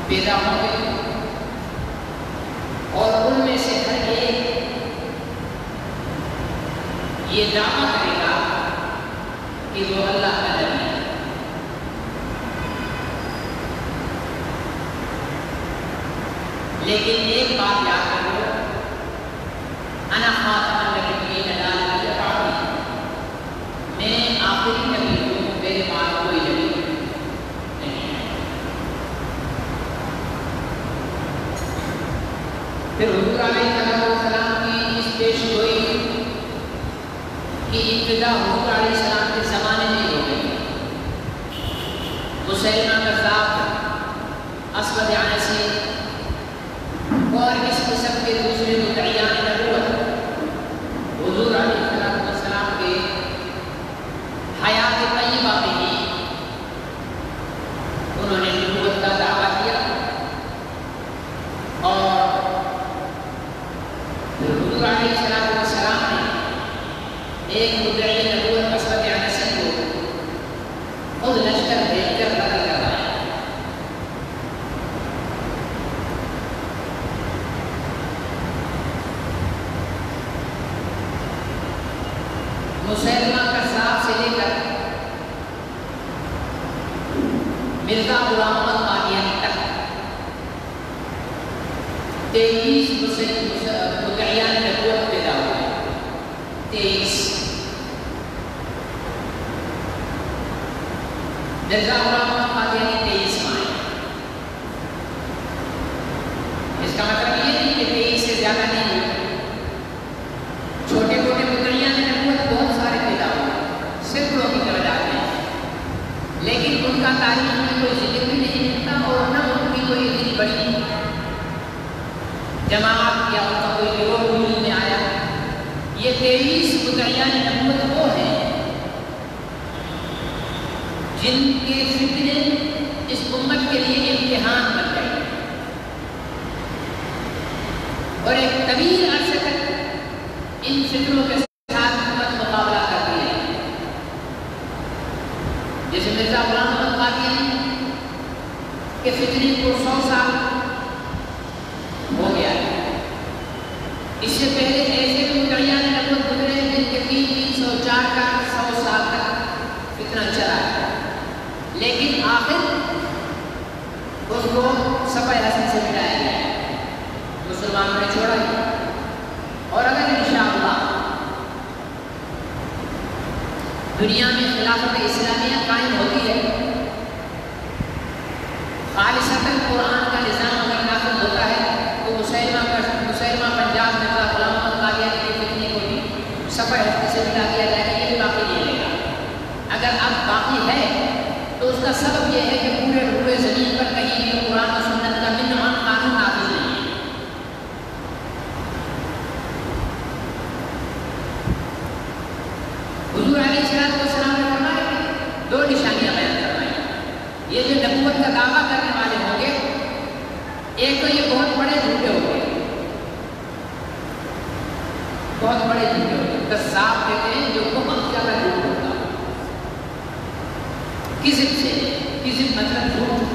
پیدا ہوں گے اور ان میں سے ہر ایک یہ دعویٰ کرے گا کہ وہ اللہ کا نبی ہے۔ لیکن ایک بات یاد کرو، انا خاتم النبیین لا نبی بعدی، میں آخری نبی ہوں، میرے بعد کوئی نبی نہیں ہے۔ پھر حضور علیہ السلام کی اس پیش گوئی کی ابتدا حضور علیہ السلام کے زمانے میں ہو گئی۔ مسیلمہ کذاب، اسود عنسی اور اس قسم کے دوسرے مدعیان نبوت حضور علیہ السلام کے حیات طیبہ میں ہی انہوں نے نبوت کا دعویٰ کیا، اور حضور علیہ السلام نے ایک مدعی نبوت اسود عنسی کو خود لشکر بھیج کر قتل کروایا۔ مسیلمہ کذاب سے لے کر مرزا غلام احمد قادیانی تک 23 مدعیان نبوت پیدا ہوئے۔ 23 مرزا غلام احمد قادیانی 23 میں آئے۔ اس کا مطلب یہ نہیں کہ 23 سے زیادہ نہیں ہوئے، چھوٹے موٹے مدعیان نبوت بہت سارے پیدا ہوئے، سینکڑوں کی تعداد میں، لیکن ان کا تاریخ میں کوئی ذکر بھی نہیں ملتا، اور نہ ان کی کوئی اتنی بڑی جماعت یا ان کا کوئی گروہ وجود میں آیا۔ یہ 23 مدعیان نبوت وہ ہیں جن کے فتنے اس امت کے لیے امتحان بن گئے، اور ایک طویل عرصے تک ان فتنوں کے ساتھ حکومت مقابلہ کرتی ہے۔ جیسے مرزا غلام احمد قادیانی کہ فتنے کو 100 سال ہو گیا ہے۔ اس سے پہلے ایسے بھی مدعیان نبوت گزرے جن کے 304 کا 100 سال تک فتنہ چلا ہے، لیکن آخر اس کو صفحہ حسن سے مٹایا گیا ہے، مسلمانوں نے چھوڑا ہی۔ اور اگر انشاءاللہ دنیا میں خلافت اسلامیہ قائم ہوتی ہے، خالصتاً قرآن کا نظام اگر نافذ ہوتا ہے تو مسلمہ پنجاب میں غلام محمد قادیانی کے فتنے کو بھی صفحہ حسن سے مٹا دیا جائے گا، یہ بھی باقی نہیں رہے گا۔ اگر اب باقی ہے تو اس کا سبب یہ ہے کہ پورے روئے زمین پر کہیں بھی قرآن و سنت کا منعم قانون نافذ نہیں ہے۔ حضور علیہ السلام نے فرمایا کہ 2 نشانیاں بیان کروائی، یہ جو نبوت کا دعویٰ کرنے والے ہوں گے، ایک تو یہ بہت بڑے جھوٹے ہوں گے، بہت بڑے جھوٹے ہوں گے، کذاب کہتے ہیں جو بہت زیادہ جھوٹ ہوتا ہے، کذب سے، کذب مطلب جھوٹ،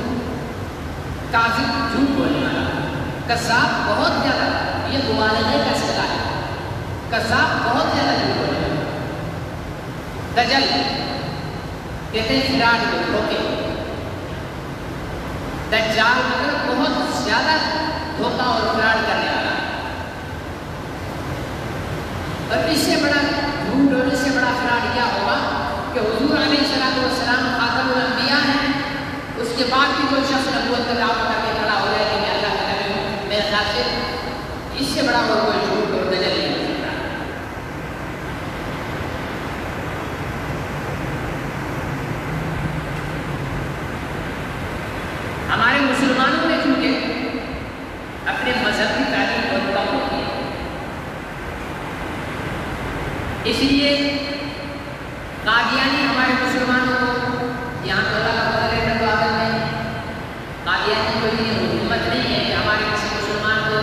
کاذب جھوٹ بولنے والا، کذاب بہت زیادہ، یہ مبالغے کا صیغہ ہے، کذاب بہت زیادہ جھوٹ بولنے والا۔ دجل کہتے ہیں فراڈ کو دھوکے، دجال مطلب بہت زیادہ دھوکہ اور فراڈ کرنے والا، اور اس سے بڑا جھوٹ اور اس سے بڑا فراڈ کیا ہوگا کہ حضور علیہ السلام خاتم الانبیاء ہیں، اس کے بعد بھی کوئی شخص نبوت کا دعویٰ کر کے کھڑا ہو جائے کہ میں اللہ کا نبی ہوں، میرے خیال سے اس سے بڑا اور کوئی جھوٹ اور دجل نہیں ہو سکتا۔ ہمارے مسلمانوں میں چونکہ اپنے مذہب کی تعلیم بہت کم ہوتی ہے، اس لیے قادیانی ہمارے مسلمانوں کو یہاں تو اللہ کا فضل ہے، تو آگے میں قادیانی کوئی حکومت نہیں ہے کہ ہمارے کسی مسلمان کو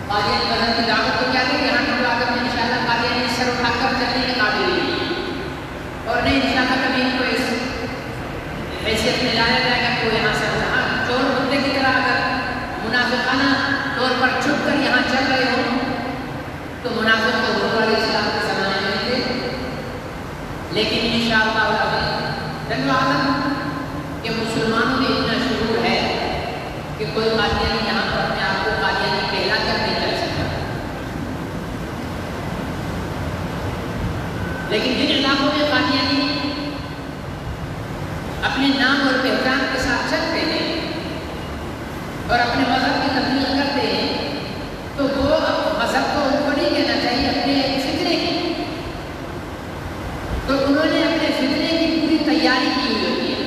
قادیانی مذہب کی دعوت کو کیا دیں، یہاں تو آگے میں انشاءاللہ قادیانی سر اٹھا کر چلنے کے قابل نہیں ہے، اور نہیں انشاءاللہ کبھی ان کو اس حیثیت میں لایا جائے گا کہ وہ یہاں سے چور بندے کی طرح اگر منافقانہ طور پر چھپ کر یہاں چل رہے ہوں تو منافق تو حضور علیہ السلام کے زمانے میں تھے، لیکن انشاءاللہ تنو عالم کہ مسلمانوں میں اتنا شعور ہے کہ کوئی قادیانی یہاں پر اپنے آپ کو قادیانی کہلا کر نہیں چل سکتا، لیکن جن علاقوں میں قادیانی اپنے نام اور پہچان کے ساتھ چلتے ہیں اور اپنے مذہب کی تبلیغ کرتے ہیں تو وہ مذہب کو ان کو نہیں کہنا چاہیے، اپنے فتنے کی، تو انہوں نے اپنے فتنے کی پوری تیاری کی ہوئی ہوتی ہے۔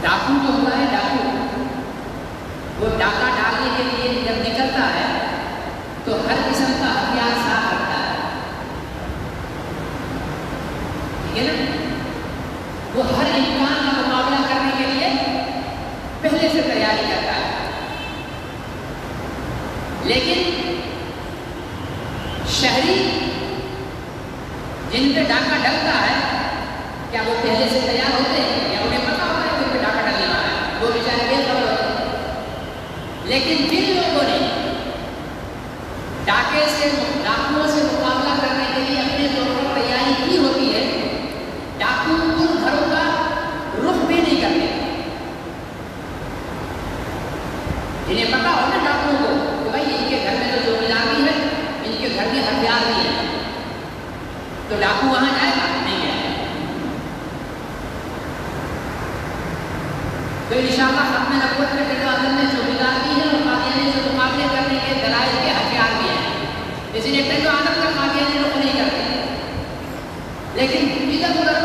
ڈاکو جو ہوتا ہے، ڈاکو وہ ڈاکہ ڈالنے کے لیے جب نکلتا ہے تو ہر قسم کا ہتھیار ساتھ رکھتا ہے، ٹھیک ہے نا، وہ ہر امکان کا مقابلہ کرنے کے لیے پہلے سے تیاری کرتا ہے، لیکن شہری جن پہ ڈاکہ ڈلتا ہے کیا وہ پہلے سے تیار ہوتے ہیں، یا انہیں پتا ہوتا ہے کہ ان پہ ڈاکہ ڈلنے والا ہے، وہ بیچارے بے خبر ہوتے ہیں، لیکن جن لوگوں نے ڈاکے سے ڈاکوؤں سے مقابلہ کرنے کے لیے اپنے طور پر تیاری کی ہوتی ہے، ڈاکو ان گھروں کا رخ بھی نہیں کرتے، جنہیں پتا ہو نا ڈاکوؤں کو کہ بھائی ان کے گھر میں تو زمیندار بھی ہے، ان کے گھر میں ہتھیار بھی ہے، تو ڈاکو وہاں جائے گا نہیں جائے گا۔ تو انشاءاللہ ختم نبوت کے دل و عزم میں زمیندار بھی ہے اور قادیانی سے مقابلے کرنے کے دلائل کے ہتھیار بھی ہیں، اس لیے دل و عزم کا قادیانی لوگ نہیں کرتے، لیکن ادھر ادھر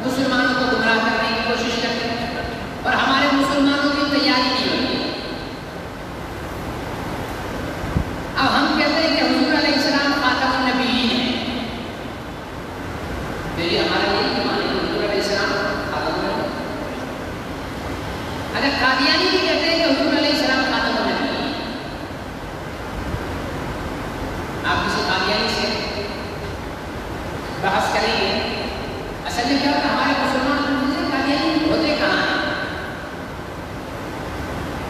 مسلمانوں کو گمراہ کرنے کی کوشش کرتے ہیں اور ہمارے مسلمانوں کی تیاری نہیں ہوتی ہے۔ اب ہم کہتے ہیں کہ حضور علیہ السلام خاتم النبیین ہیں، میری ہمارا یہی ایمان ہے حضور علیہ السلام خاتم النبیین، اگر قادیانی بھی کہتے ہیں کہ حضور علیہ السلام خاتم النبیین، آپ کسی قادیانی سے بحث کریں گے اصل میں کیا ہوتا ہمارے مسلمان قادیانی ہوتے کہاں ہیں؟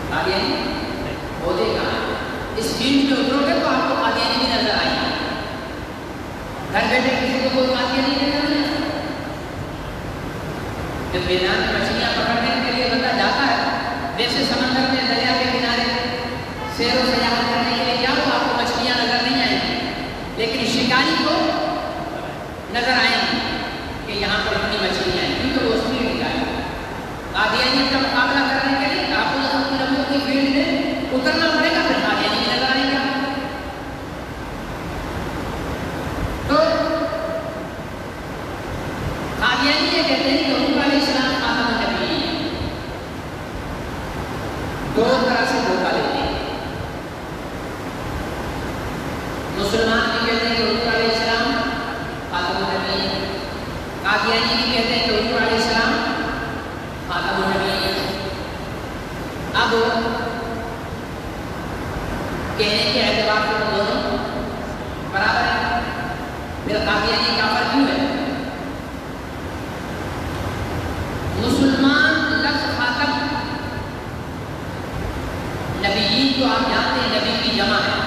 قادیانی ہوتے کہاں ہیں؟ اس فیلڈ میں اترو گے تو آپ کو قادیانی بھی نظر آئیں گے. گھر بیٹھے کسی کو کوئی قادیانی نظر نہیں آتا. جب میدان میں مچھلیاں پکڑنے کے لیے بندہ جاتا ہے ویسے سمندر میں دریا کے کنارے سیر و سیاحت کرنے کے لیے جاؤ آپ کو مچھلیاں نظر نہیں آئیں گی لیکن شکاری کو نظر آئیں گی کہ یہاں پر اتنی مچھلیاں ہیں کیونکہ وہ اس میں بھی جائے. قادیانیت کا مقابلہ کرنے کے لیے آپ کو اپنی ربوں کی فیلڈ میں اترنا پڑے گا پھر قادیانی بھی نظر آئیں گے. تو قادیانی یہ کہتے ہیں کہ حضور علیہ السلام خاتم النبی ہیں. دو طرح سے دھوکہ لیتے ہیں. مسلمان بھی کہتے ہیں کہ حضور علیہ السلام خاتم النبی ہیں. قادیانی بھی کہتے ہیں کہ حضور علیہ السلام خاتم النبی ہیں. اب کہنے کے اعتبار سے تو دونوں برابر ہیں. پھر قادیانی کافر کیوں ہے؟ مسلمان لفظ خاتم نبیین تو آپ جانتے ہیں نبی کی جمع ہے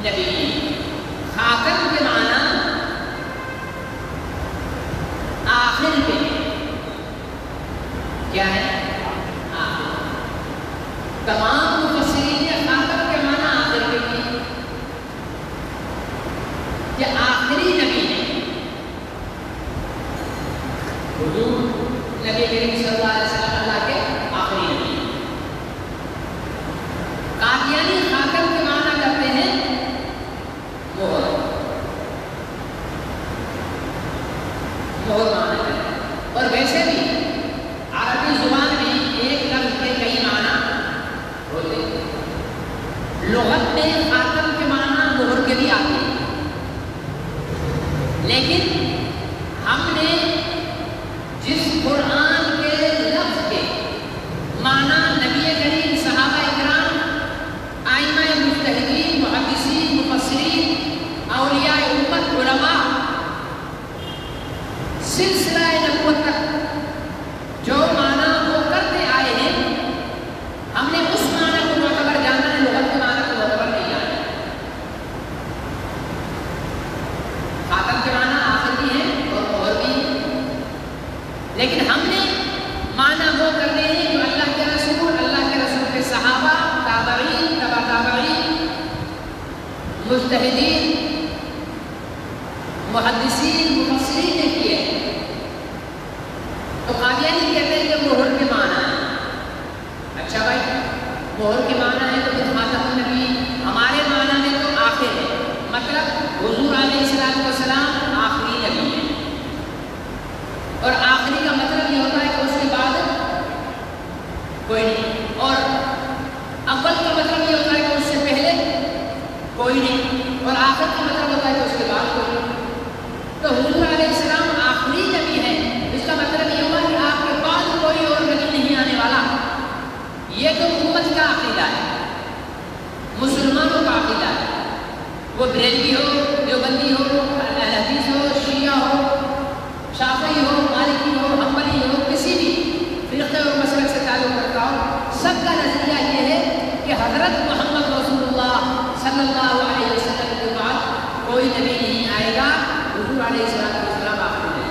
نبیین. خاتم کے معنی آخر کے کیا ہے؟ آخر. تمام مفسرین نے خاتم کے معنی آخر کے لیے کہ آخری نبی ہے. حضور نبی کریم صلی اللہ علیہ وسلم اللہ کے آخری نبی ہیں. قادیانی خاتم کے معنی کرتے ہیں مہر. مہر معنی کرتے ہیں. اور ویسے بھی عربی زبان میں ایک لفظ کے کئی معنی ہوتے ہیں. لغت میں خاتم کے معنی مہر کے بھی آتے ہیں لیکن ہم نے جس قرآن کے لفظ کے معنی نبی کریم صحابہ اکرام ائمہ مجتہدین محدثین مفسرین اولیاء امت علماء سلسلہ نبوت تک جو معنی وہ کرتے آئے ہیں ہم نے اس معنی کو معتبر جانا ہے. لغت کے معنی کو معتبر نہیں جانا. خاتم کے معنی آخر بھی ہے اور مہر بھی ہے لیکن ہم نے معنی وہ کرنے ہیں جو اللہ کے رسول کے صحابہ تابعین تبع تابعین مجتہدین محدثین مفسرین نے کیے. تو قادیانی کہتے ہیں کہ مہر کے معنی ہے. اچھا بھائی مہر کے معنی ہے تو پھر خاتم النبی ہمارے معنی میں تو آخر ہے. مطلب حضور علیہ السلام آخری نبی ہے. اور آخری کا مطلب یہ ہوتا ہے کہ اس کے بعد کوئی نہیں. اور اول کا مطلب یہ ہوتا ہے کہ اس سے پہلے کوئی نہیں. اور آخر کا مطلب ہوتا ہے کہ اس کے بعد کوئی نہیں. تو حضور علیہ السلام آخری نبی ہے. اس کا مطلب یہ ہوا کہ آپ کے بعد کوئی اور نبی نہیں آنے والا. یہ تو امت کا عقیدہ ہے, مسلمانوں کا عقیدہ ہے. وہ بریلوی ہو, دیوبندی ہو, اہل حدیث ہو, شیعہ ہو, شافعی ہو, مالکی ہو, حنبلی ہو, کسی بھی فرقے اور مسلک سے تعلق رکھتا ہو, سب کا نظریہ یہ ہے کہ حضرت محمد رسول اللہ صلی اللہ علیہ وسلم کے بعد کوئی نبی نہیں آئے گا. حضور علیہ السلام آخری نبی.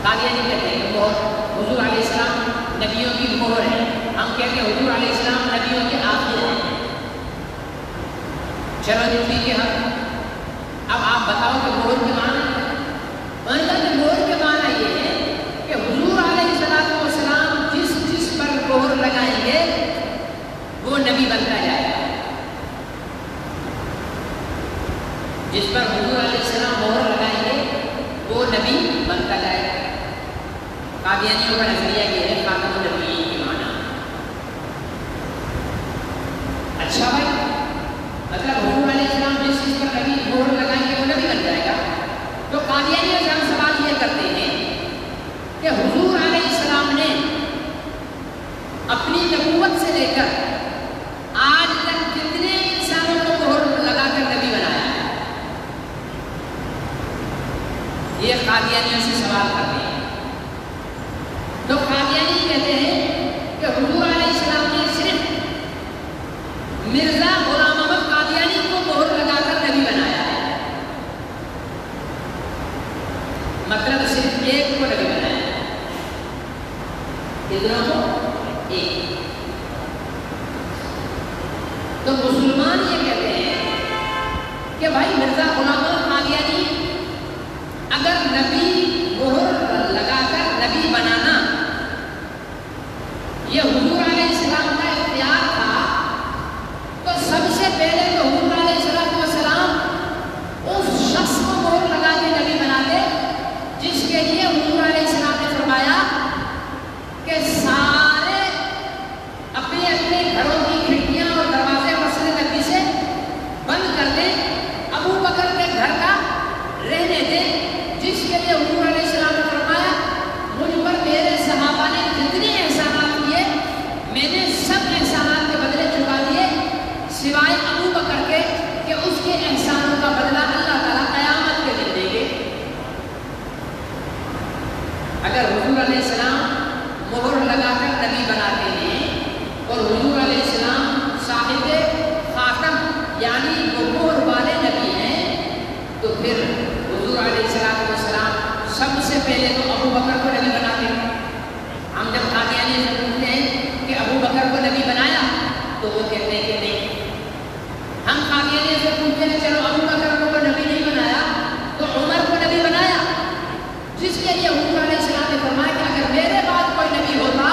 قادیانی کہتے ہیں کہ حضور علیہ السلام نبیوں کی مہر ہے. ہم کہتے ہیں حضور علیہ السلام نبیوں کے آخر ہیں. چلو جی ٹھیک ہے. اب آپ بتاؤ کہ مہر کے معنی مہر کے معنی یہ ہے کہ حضور علیہ السلام جس پر مہر لگائیں گے وہ نبی بنتا جائے گا. جس پر حضور علیہ السلام مہر لگائیں گے وہ نبی بنتا جائے گا. قادیانیوں کا نظریہ یہ ہے خاتم النبی کے معنی. اچھا بھائی مطلب حضور علیہ السلام جس چیز پر نبی مہر لگائیں گے وہ نبی بن جائے گا. تو قادیانی سے ہم سوال یہ کرتے ہیں کہ حضور علیہ السلام نے اپنی نبوت سے لے کر آج تک کتنے انسانوں کو مہر لگا کر نبی بنا قادیانیوں سے سوال کرتے ہیں تو قادیانی کہتے ہیں کہ حضور علیہ السلام نے صرف مرزا غلام احمد قادیانی کو مہر لگا کر نبی بنایا ہے، مطلب صرف ایک کو نبی بنایا ہے، کتنوں کو؟ ایک۔ تو مسلمان یہ کہتے ہیں کہ بھائی مرزا غلام احمد قادیانی اگر نبی مہر لگا کر نبی بنانا یہ حضور علیہ السلام کا اختیار تھا تو سب سے پہلے تو حضور علیہ السلام اس شخص کو مہر لگا کے نبی بناتے جس کے لیے حضور علیہ السلام نے فرمایا کہ سارے اپنے اپنے گھروں کی کھڑکیاں اور دروازے مسجد نبی سے بند کر دیں، ابو بکر کے گھر کا رہنے دیں، جس کے لیے حضور علیہ السلام نے فرمایا مجھ پر میرے صحابہ نے جتنے احسانات کیے میں نے سب احسانات کے بدلے چکا دیے سوائے ابو بکر کے کہ اس کے احسانوں کا بدلہ اللہ تعالیٰ قیامت کے دن دیں گے۔ اگر حضور علیہ السلام مہر لگا کر نبی بناتے ہیں اور حضور علیہ السلام صاحب خاتم یعنی وہ مہر والے نبی ہیں تو پھر حضور علیہ السلام سب سے پہلے تو ابو بکر کو نبی بناتے ہیں۔ ہم جب قادیانی سے پوچھتے ہیں کہ ابو بکر کو نبی بنایا تو وہ کہتے ہیں کہ نہیں۔ ہم قادیانی سے پوچھتے ہیں چلو ابو بکر کو نبی نہیں بنایا تو عمر کو نبی بنایا، جس کے لیے حضور علیہ السلام نے فرمایا کہ اگر میرے بعد کوئی نبی ہوتا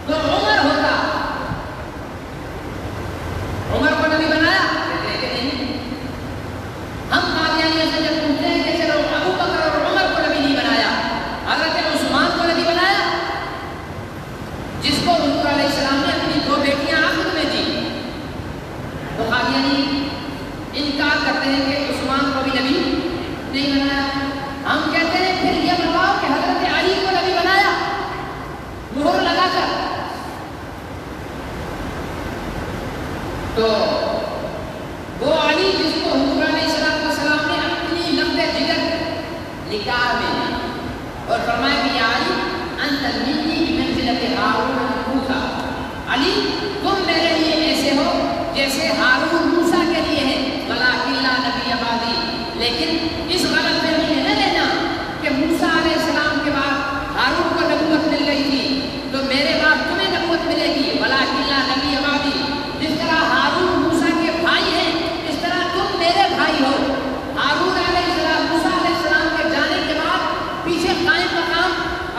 تو عمر ہوتا۔ عمر کو نبی بنایا؟ کہتے ہیں کہ نہیں۔ ہم قادیانیوں سے جب پوچھتے ہیں کہ چلو ابو بکر اور عمر کو نبی نہیں بنایا، حضرت عثمان کو نبی بنایا جس کو حضور علیہ السلام نے اپنی 2 بیٹیاں عقد میں دی، تو قادیانی انکار کرتے ہیں کہ عثمان کو بھی نبی نہیں بنایا۔ ہم کہتے ہیں پھر یہ بتاؤ کہ حضرت علی کو نبی بنایا مہر لگا کر، تو وہ علی جس کو حضور علیہ السلام نے اپنی لفظ جگر نکاح میں اور فرمایا کہ یا علی انت منی بمنزلۃ ہارون موسیٰ، علی تم میرے لیے ایسے ہو جیسے ہارون موسیٰ کے لیے ہے، ولکن لا نبی بعدی، لیکن اس غلط فہمی میں نہ لینا کہ موسیٰ علیہ السلام کے بعد ہارون کو نبوت مل گئی تھی تو میرے بعد تمہیں نبوت ملے گی، ولکن لا نبی بعدی، جس طرح ہارون موسیٰ کے بھائی ہیں اس طرح تم میرے بھائی ہو۔ ہارون علیہ السلام موسیٰ علیہ السلام کے جانے کے بعد پیچھے قائم مقام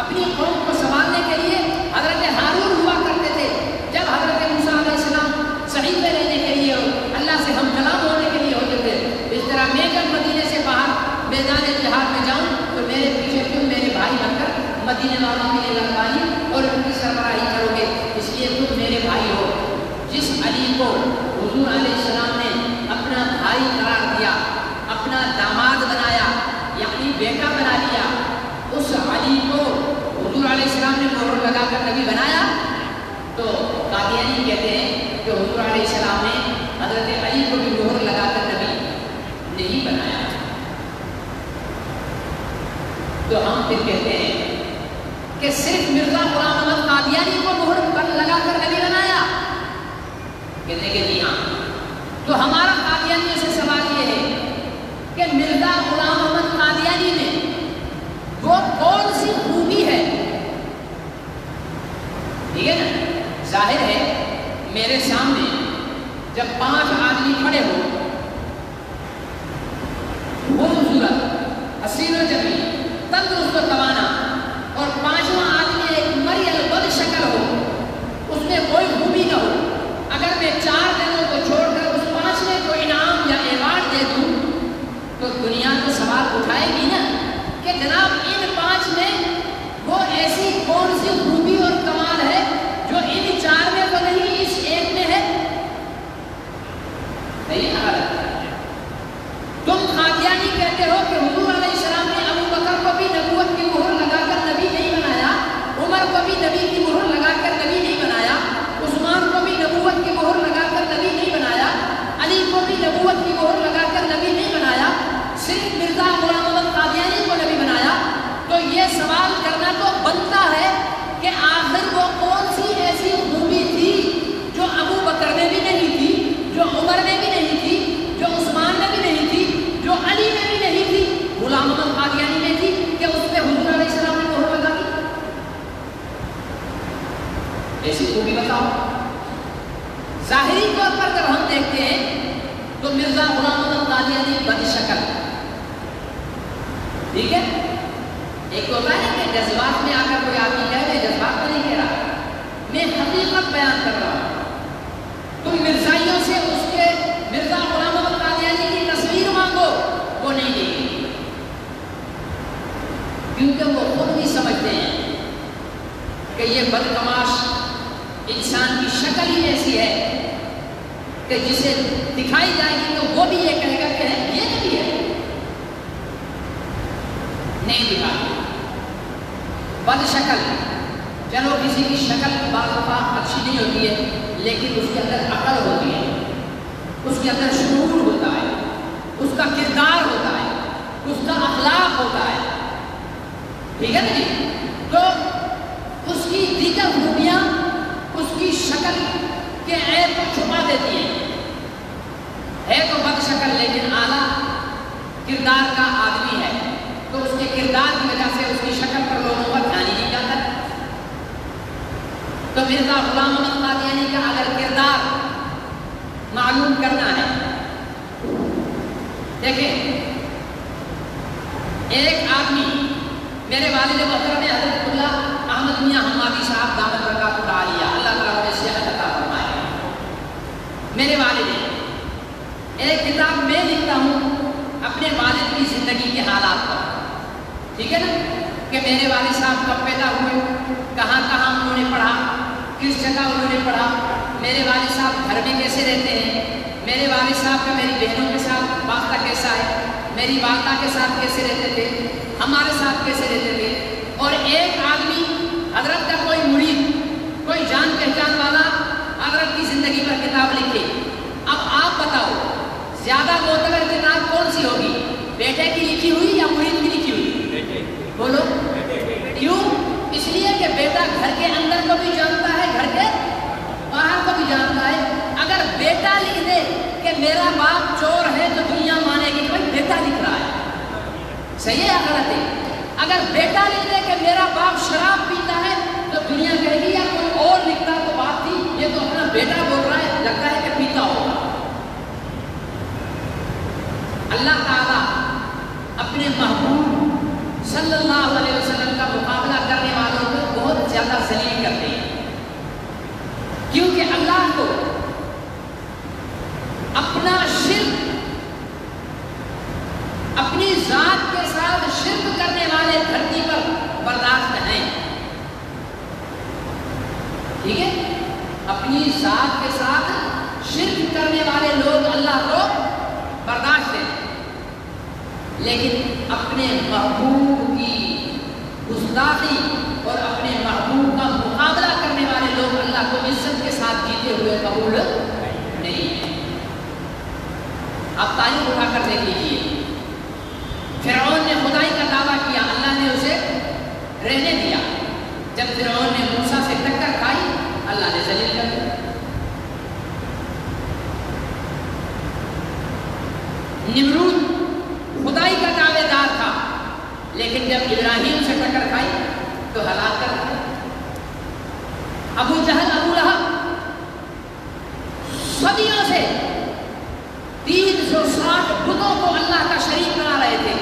اپنی قوم کو سنبھالنے کے لیے حضرت ہارون ہوا کرتے تھے، جب حضرت موسیٰ علیہ السلام صحیح پہ رہنے کے لیے اللہ سے ہم کلام ہونے کے لیے ہوتے تھے، اس طرح میں جب مدینے سے باہر میدان جہاد میں جاؤں تو میرے پیچھے تم میرے بھائی بن کر مدینے والوں کے لیے لڑائی اور ان کی سربراہی کرو گے، اس لیے تم میرے بھائی ہو۔ جس علی کو حضور علیہ السلام نے اپنا بھائی قرار دیا، اپنا داماد بنایا یعنی بیٹا بنا لیا، اس علی کو حضور علیہ السلام نے مہر لگا کر نبی بنایا، تو قادیانی کہتے ہیں کہ حضور علیہ السلام نے حضرت علی کو بھی مہر لگا کر نبی نہیں بنایا۔ تو ہم پھر کہتے ہیں کہ صرف مرزا غلام احمد قادیانی کو مہر لگا کر نبی بنایا، کہتے ہیں کہ جی ہاں۔ تو ہمارا قادیانیوں سے سوال یہ ہے کہ مرزا غلام احمد قادیانی میں وہ کون سی خوبی ہے؟ ٹھیک ہے نا، ظاہر ہے میرے سامنے جب 5 آدمی کھڑے ہو، خوبصورت، حسین و جمیل، تندرست و توانا، اور 5واں آدمی ایک مریل بد شکل ہو، اس میں کوئی خوبی نہ ہو، اگر میں 4 دنوں کو چھوڑ کر اس 5ویں کو انعام یا ایوارڈ دے دوں تو دنیا تو سوال اٹھائے گی نا کہ جناب ان 5 میں وہ ایسی کون سی خوبی اور کمال ہے جو ان 4 میں تو نہیں اس ایک میں ہے؟ نہیں غلط۔ تم قادیانی کہتے ہو کہ حضور علیہ السلام نے ابو بکر کو بھی نبوت کی مہر لگا کر نبی نہیں بنایا، عمر کو بھی نبی کی مہر لگا کر نبی نہیں بنایا، عثمان کو بھی نبوت کی مہر لگا کر نبی نہیں بنایا، علی کو بھی نبوت کی مہر لگا کر نبی نہیں بنایا، صرف مرزا غلام احمد قادیانی کو نبی مرزا غلام احمد قادیانی بد شکل. ٹھیک ہے، ایک ہوتا ہے کہ جذبات میں آ کر کوئی آدمی کہہ رہے، جذبات میں نہیں کہہ رہا، میں حقیقت بیان کر رہا ہوں. تم مرزائیوں سے اس کے مرزا غلام احمد قادیانی کی تصویر مانگو، وہ نہیں دے گی، کیونکہ وہ خود بھی سمجھتے ہیں کہ یہ بدتماش انسان کی شکل ہی ایسی ہے کہ جسے دکھائی جائے گی تو وہ بھی یہ کہے گا کہ یہ نبی ہے. نہیں دکھائی بد شکل. چلو کسی کی شکل بعض دفعہ اچھی نہیں ہوتی ہے، لیکن اس کے اندر عقل ہوتی ہے، اس کے اندر شعور ہوتا ہے، اس کا کردار ہوتا ہے، اس کا اخلاق ہوتا ہے. ٹھیک ہے نا جی؟ تو اس کی دیگر خوبیاں اس کی شکل کے عیب کو چھپا دیتی ہیں. ہے تو بد شکل لیکن اعلیٰ کردار کا آدمی ہے، تو اس کے کردار کی وجہ سے اس کی شکل پر لوگوں کا دھیان ہی نہیں جاتا. تو مرزا غلام احمد قادیانی کا اگر کردار معلوم کرنا ہے، دیکھیں ایک آدمی میرے والد محترم حضرت اللہ احمد میاں حمادی صاحب دامت برکاتہ عالیہ، اللہ تعالیٰ انہیں صحت عطا فرمائے. میرے والد ہیں، ایک کتاب میں لکھتا ہوں اپنے والد کی زندگی کے حالات پر. ٹھیک ہے نا، کہ میرے والد صاحب کب پیدا ہوئے، کہاں کہاں انہوں نے پڑھا، کس جگہ انہوں نے پڑھا، میرے والد صاحب گھر میں کیسے رہتے ہیں، میرے والد صاحب کا میری بہنوں کے ساتھ واسطہ کیسا ہے، میری والدہ کے ساتھ کیسے رہتے تھے، ہمارے ساتھ کیسے رہتے تھے. اور ایک آدمی حضرت کا کوئی مرید، کوئی جان پہچان والا حضرت کی زندگی پر کتاب لکھے. اب آپ بتاؤ زیادہ معتبر کتاب کون سی ہوگی، بیٹے کی لکھی ہوئی یا مرید کی لکھی ہوئی؟ بولو کیوں؟ اس لیے کہ بیٹا گھر کے اندر کو بھی جانتا ہے، گھر کے باہر کو بھی جانتا ہے. اگر بیٹا لکھ دے کہ میرا باپ چور ہے تو دنیا مانے گی کہ بیٹا لکھ رہا ہے. صحیح ہے یا غلط ہے؟ اگر بیٹا لکھ دے کہ میرا باپ شراب پیتا ہے تو دنیا کہے گی یا کوئی اور لکھتا تو بات تھی، یہ تو اپنا بیٹا بول رہا ہے، لگتا ہے کہ پیتا ہوگا. اللہ تعالیٰ اپنے محبوب صلی اللہ علیہ وسلم کا مقابلہ کرنے والوں کو بہت زیادہ ذلیل کرتے ہیں، کیونکہ اللہ کو اپنا شرک، اپنی ذات کے ساتھ شرک کرنے والے دھرتی پر برداشت ہیں. ٹھیک ہے، اپنی ذات کے ساتھ شرک کرنے والے لوگ اللہ کو برداشت ہیں، لیکن اپنے محبوب کی گستاخی اور اپنے محبوب کا مقابلہ کرنے والے لوگ اللہ کو عزت کے ساتھ جیتے ہوئے قبول نہیں ہیں. آپ تاریخ اٹھا کر دیکھ لیجیے، فرعون نے خدائی کا دعویٰ کیا، اللہ نے اسے رہنے دیا. جب فرعون نے موسیٰ سے ٹکر کھائی، اللہ نے ذلیل کر دیا. نمرود خدائی کا دعوے دار تھا، لیکن جب ابراہیم سے ٹکر کھائی تو ہلاک کر دیا. ابو جہل، ابو لہب صدیوں سے 360 بتوں کو اللہ کا شریک بنا رہے تھے.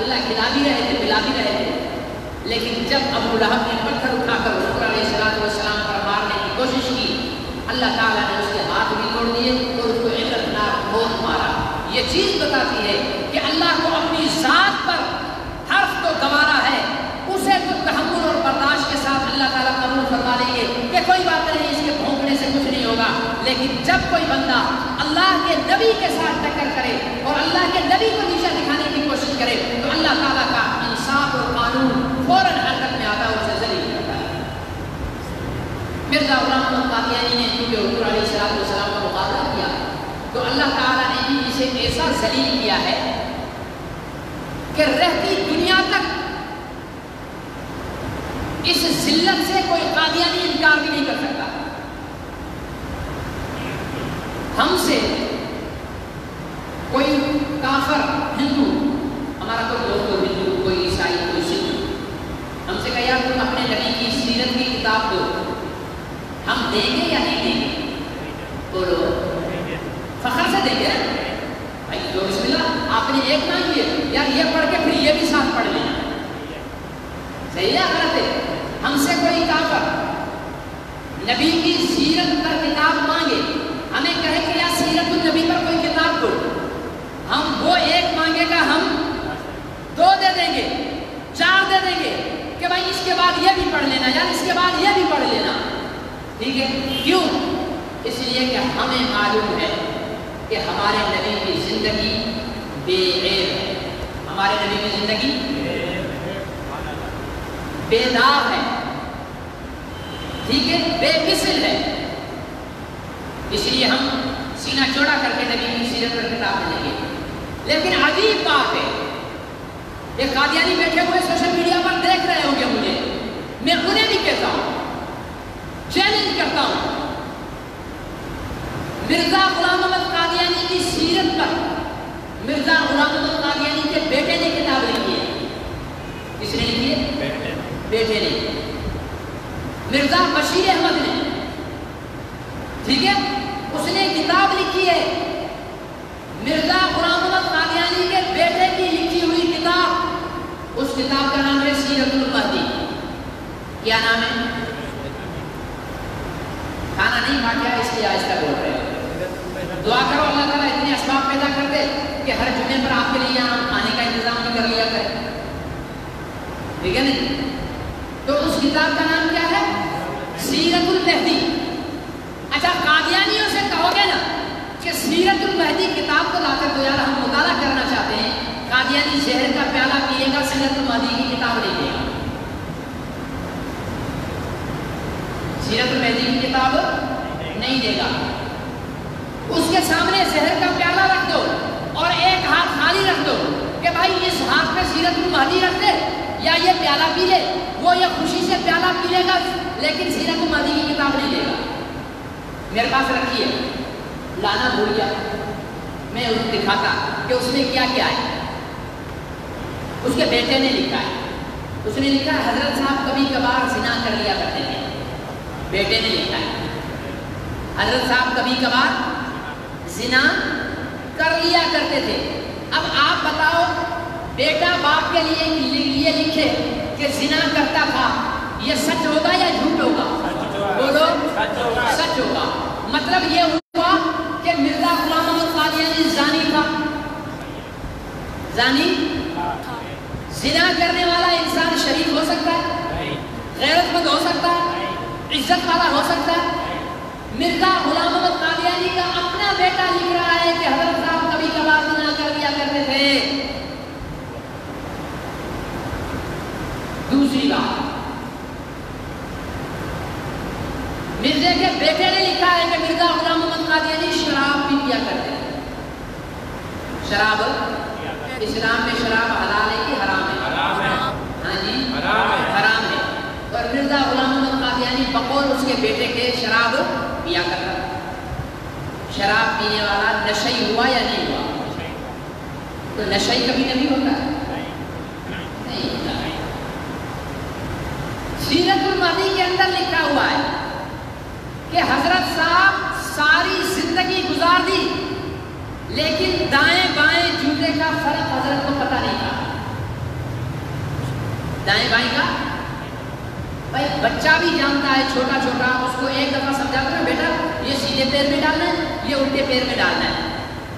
اللہ کھلا بھی رہے تھے، پلا بھی رہے تھے، لیکن جب ابو لہب نے پتھر اٹھا کر حضور علیہ السلام پر مارنے کی کوشش کی، اللہ تعالیٰ نے اس کے ہاتھ بھی توڑ دیے اور اس کو عبرتناک موت مارا. یہ چیز بتاتی ہے کہ اللہ کو اپنی ذات پر حرف تو گوارا ہے، اسے تو تحمل اور برداشت کے ساتھ اللہ تعالیٰ قبول فرما لیں گے کہ کوئی بات نہیں، اس کے بھونکنے سے کچھ نہیں ہوگا. لیکن جب کوئی بندہ اللہ کے نبی کے ساتھ ٹکر کرے اور اللہ کے نبی کو نیچا دکھانے کی کوشش کرے تو اللہ تعالیٰ کا انصاف اور قانون فوراً حرکت میں آتا ہے، اسے ذلیل کرتا ہے. مرزا غلام احمد قادیانی نے کیونکہ حضور علیہ السلام کا مقابلہ کیا تو اللہ تعالیٰ نے بھی اسے ایسا ذلیل کیا ہے کہ رہتی دنیا تک اس ذلت سے کوئی قادیانی انکار بھی نہیں کر سکتا. ہم سے کوئی کافر ہندو، ہمارا کوئی دوست ہو ہندو، کوئی عیسائی، کوئی سکھ، ہم سے کہا یار تم اپنے نبی کی سیرت کی کتاب دو، ہم دیں گے یا نہیں دیں گے؟ بولو، فخر سے دیں گے. صحیح ہے غلط ہے؟ ہم سے کوئی کافر نبی کی سیرت پر کتاب مانگے، ہمیں کہے کہ یا سیرت النبی پر کوئی کتاب کو، ہم وہ ایک مانگے گا ہم 2 دے دیں گے، 4 دے دیں گے کہ بھائی اس کے بعد یہ بھی پڑھ لینا، یا اس کے بعد یہ بھی پڑھ لینا، ٹھیک ہے؟ کیوں؟ اس لیے کہ ہمیں معلوم ہے کہ ہمارے نبی کی زندگی بے عیب ہے، ہمارے نبی کی زندگی بے داغ ہے، ٹھیک ہے، بے مثل ہے۔ اس لیے ہم سینہ چوڑا کر کے نبی کی سیرت پر کتاب لیں گے۔ لیکن عجیب بات ہے، ایک قادیانی بیٹھے ہوئے سوشل میڈیا پر دیکھ رہے ہوں گے مجھے، میں انہیں بھی کہتا ہوں، چیلنج کرتا ہوں، مرزا غلام احمد قادیانی کی سیرت پر مرزا غلام احمد قادیانی کے بیٹے نے کتاب لکھی ہے۔ کس نے لکھی ہے؟ بیٹے نے، مرزا بشیر احمد نے، ٹھیک ہے، اس نے کتاب لکھی ہے، مرزا غلام احمد قادیانی کے بیٹے کی لکھی ہوئی کتاب، اس کتاب کا نام ہے سیرت المہدی۔ کیا نام ہے؟ کھانا نہیں کھا گیا اس لیے آہستہ بول رہے ہیں۔ دعا کرو اللہ تعالیٰ اتنے اسباب پیدا کر دے کہ ہر جمعے پر آپ کے لیے یہاں آنے کا انتظام بھی کر لیا کرے، ٹھیک ہے نہیں؟ تو اس کتاب کا نام کیا ہے؟ سیرت المہدی۔ اچھا، قادیانیوں سے کہو گے نا کہ سیرت المہدی کتاب کو لا کر دو یار، ہم مطالعہ کرنا چاہتے ہیں، قادیانی زہر کا پیالہ پیے گا، سیرت المہدی کی کتاب نہیں دے گا، سیرت المہدی کی کتاب نہیں دے گا۔ اس کے سامنے زہر کا پیالہ رکھ دو اور ایک ہاتھ خالی رکھ دو کہ بھائی اس ہاتھ میں سیرت المہدی رکھ دے یا یہ پیالہ پی لے، وہ یہ خوشی سے پیالہ پی لے گا لیکن سیرت المہدی کی کتاب نہیں لے گا۔ میرے پاس رکھی ہے، لانا بھول گیا، میں اس دکھاتا کہ اس نے کیا کیا ہے۔ اس کے بیٹے نے لکھا ہے، اس نے لکھا ہے حضرت صاحب کبھی کبھار زنا کر لیا کرتے تھے، بیٹے نے لکھا ہے حضرت صاحب کبھی کبھار زنا کر لیا کرتے تھے۔ اب آپ بتاؤ، بیٹا باپ کے لیے لکھے کہ زنا کرتا تھا، یہ سچ ہوگا یا جھوٹ ہوگا؟ بولو، سچ ہوگا۔ مطلب یہ ہوا کہ مرزا غلام احمد قادیانی زانی تھا، زانی، زنا کرنے والا انسان شریف ہو سکتا ہے، غیرت مند ہو سکتا ہے، عزت والا ہو سکتا ہے۔ مرزا غلام احمد قادیانی کا اپنا بیٹا لکھ رہا ہے کہ حضرت صاحب کبھی کبھار زنا کر لیا کرتے تھے۔ دوسری بات، مرزے کے بیٹے نے لکھا ہے کہ مرزا غلام احمد قادیانی شراب بھی پیا کرتے تھے۔ شراب، اسلام میں شراب حلال ہے کہ حرام ہے؟ ہاں جی، حرام ہے۔ اور مرزا غلام احمد قادیانی بقول اس کے بیٹے کے شراب پیا کرتا تھا۔ شراب پینے والا نشئی ہوا یا نہیں ہوا؟ تو نشئی کبھی نبی ہوتا ہے؟ نہیں ہوتا۔ سیرت المہدی کے اندر لکھا ہوا ہے کہ حضرت صاحب ساری زندگی گزار دی لیکن دائیں بائیں جوتے کا فرق حضرت کو پتہ نہیں تھا۔ دائیں بائیں کا بھائی بچہ بھی جانتا ہے، چھوٹا چھوٹا، اس کو ایک دفعہ سمجھاتا نا بیٹا یہ سیدھے پیر میں ڈالنا ہے، یہ الٹے پیر میں ڈالنا ہے،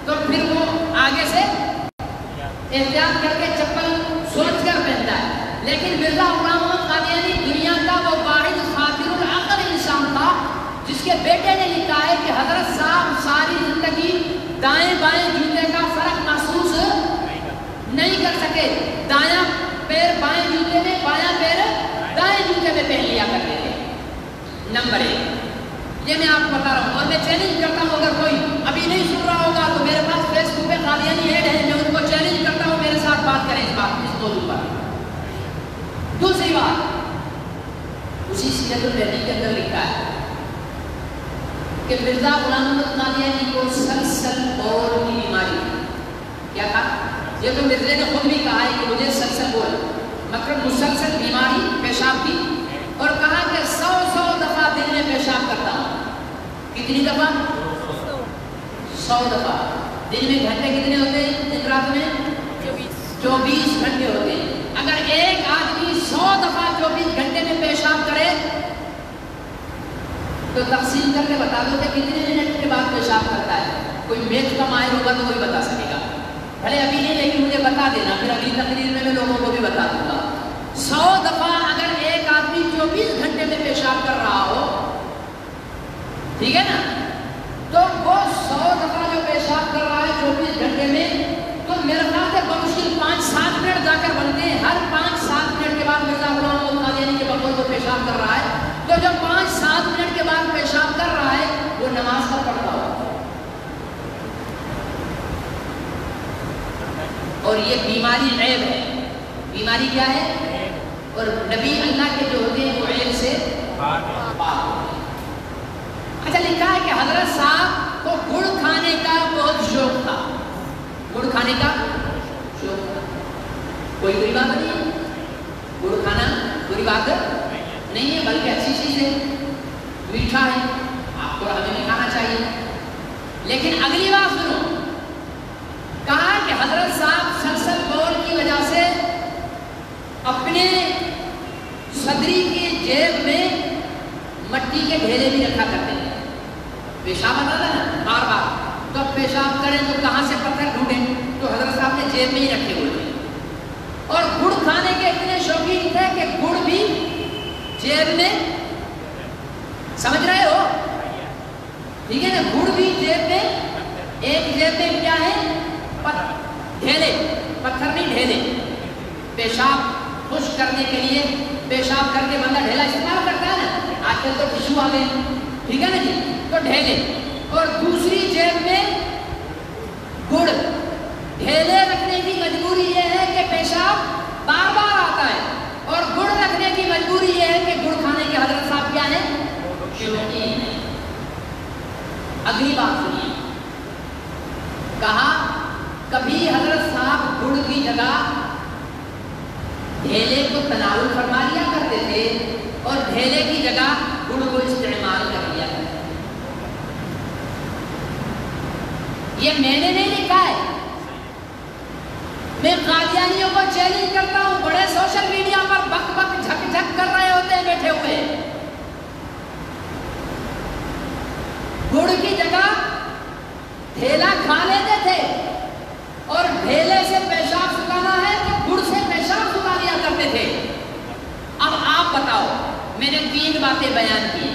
تو پھر وہ آگے سے احتیاط کر کے چپل سوچ کر پہنتا ہے۔ لیکن مرزا غلام احمد قادیانی دنیا کا وہ واحد خاطر العقل انسان تھا جس کے بیٹے نے لکھا ہے کہ حضرت صاحب ساری زندگی دائیں بائیں جوتے کا فرق محسوس نہیں کر سکے، دایاں پیر بائیں جوتے میں، بایاں پیر دائیں جوتے میں پہن لیا کرتے تھے۔ نمبر 1 یہ میں آپ کو بتا رہا ہوں، اور میں چیلنج کرتا ہوں اگر کوئی ابھی نہیں سن رہا ہوگا تو میرے پاس فیس بک پہ قادیانی ایڈ ہے، میں ان کو چیلنج کرتا ہوں میرے ساتھ بات کریں اس موضوع پر۔ دوسری بات، اسی سیرت المہدی کے اندر لکھا ہے کہ مرزا غلام احمد قادیانی کو سلسل بول کی بیماری تھی۔ کیا تھا؟ یہ تو مرزے نے خود بھی کہا ہے کہ مجھے سلسل بول، مطلب مسلسل بیماری پیشاب کی، اور کہا کہ 100 دفعہ دن میں پیشاب کرتا ہوں۔ کتنی دفعہ؟ 100 دفعہ۔ دن میں گھنٹے کتنے ہوتے ہیں؟ دن رات میں 24 گھنٹے ہوتے ہیں۔ اگر ایک آدمی 100 دفعہ 24 گھنٹے میں پیشاب کرے تو تقسیم کر کے بتا دو کہ کتنے منٹ کے بعد پیشاب کرتا ہے. کوئی میتھ کا ماہر ہوگا تو وہی بتا سکے گا. بھلے ابھی نہیں لیکن مجھے بتا دینا, پھر اگلی تقریر میں لوگوں کو بھی بتا دوں گا. 100 دفعہ اگر ایک آدمی 24 گھنٹے میں پیشاب کر رہا ہو, ٹھیک ہے نا, تو وہ 100 دفعہ جو پیشاب کر رہا ہے 24 گھنٹے میں, تو میرے خیال سے بمشکل 5-7 منٹ جا کر بنتے ہیں. ہر 5-7 منٹ کے بعد مرزا غلام محمد قادیانی کے بقول کو پیشاب کر رہا ہے, تو جب 5-7 منٹ کے بعد پیشاب کر رہا ہے وہ نماز کا پڑھتا ہو. اور یہ بیماری عیب ہے. بیماری کیا ہے؟ اور نبی اللہ کے جو ہوتے ہیں وہ عیب سے پاک ہوتے ہیں. اچھا لکھا ہے کہ حضرت صاحب کو گڑ کھانے کا بہت شوق تھا. گڑ کھانے کا شوق تھا. کوئی بری بات نہیں ہے, گڑ کھانا بری بات نہیں ہے, بلکہ اچھی چیز ہے, میٹھا ہے, آپ کو ہمیں بھی کھانا چاہیے. لیکن اگلی بات سنو, کہا کہ حضرت صاحب سلسل بول کی وجہ سے اپنے صدری کی جیب میں مٹی کے ڈھیلے بھی رکھا کرتے ہیں. پیشاب آتا تھا نا بار بار, تو اب پیشاب کریں تو کہاں سے پتھر ڈھونڈیں, تو حضرت صاحب نے جیب میں ہی رکھے ہوئے تھے. اور گڑ کھانے کے اتنے شوقین تھے کہ گڑ بھی جیب میں, سمجھ رہے ہو, ٹھیک ہے نا, گڑ بھی جیب میں, ایک جیب میں کیا ہے ڈھیلے, پتھر نہیں ڈھیلے. پیشاب خشک کرنے کے لیے پیشاب کر کے بندہ ڈھیلا استعمال کرتا ہے نا, آج کل تو ٹشو آ گئے, ٹھیک ہے نا جی, تو ڈھیلے. اور دوسری جیب میں گڑ. ڈھیلے رکھنے کی مجبوری یہ ہے کہ پیشاب بار بار آتا ہے, اور گڑ رکھنے کی مجبوری یہ ہے کہ گڑ کھانے کے حضرت صاحب کیا ہے شوقین ہیں. اگلی بات سنیے, کہا کبھی حضرت صاحب گڑ کی جگہ ڈھیلے کو تناول فرما لیا کرتے تھے, اور ڈھیلے کی جگہ گڑ کو استعمال کر لیا کرتے تھے. یہ میں نے نہیں لکھا ہے, میں قادیانیوں کو چیلنج کرتا ہوں. بڑے سوشل میڈیا پر بک بک جھک جھک کر رہے ہوتے ہیں بیٹھے ہوئے. گڑ کی جگہ ڈھیلا کھا لیتے تھے, اور ڈھیلے سے پیشاب سکھانا ہے تو گڑ سے پیشاب سکھا لیا کرتے تھے. اب آپ بتاؤ, میں نے 3 باتیں بیان کی,